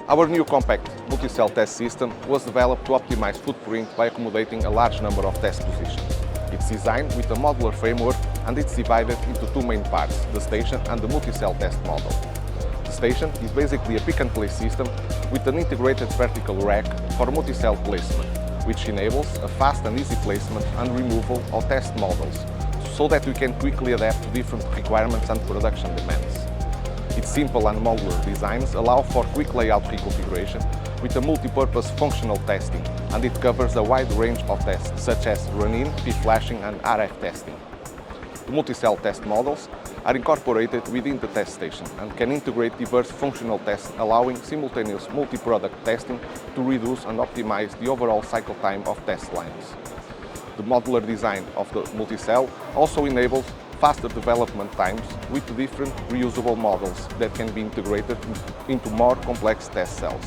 Our new Compact Multicell Test System was developed to optimize footprint by accommodating a large number of test positions. It's designed with a modular framework and it's divided into two main parts, the station and the multicell test model. The station is basically a pick-and-place system with an integrated vertical rack for multicell placement, which enables a fast and easy placement and removal of test models, so that we can quickly adapt to different requirements and production demands. Its simple and modular designs allow for quick layout reconfiguration with a multi-purpose functional testing, and it covers a wide range of tests such as run-in, p-flashing and RF testing. The multicell test models are incorporated within the test station and can integrate diverse functional tests, allowing simultaneous multi-product testing to reduce and optimize the overall cycle time of test lines. The modular design of the multicell also enables faster development times with different reusable models that can be integrated into more complex test cells.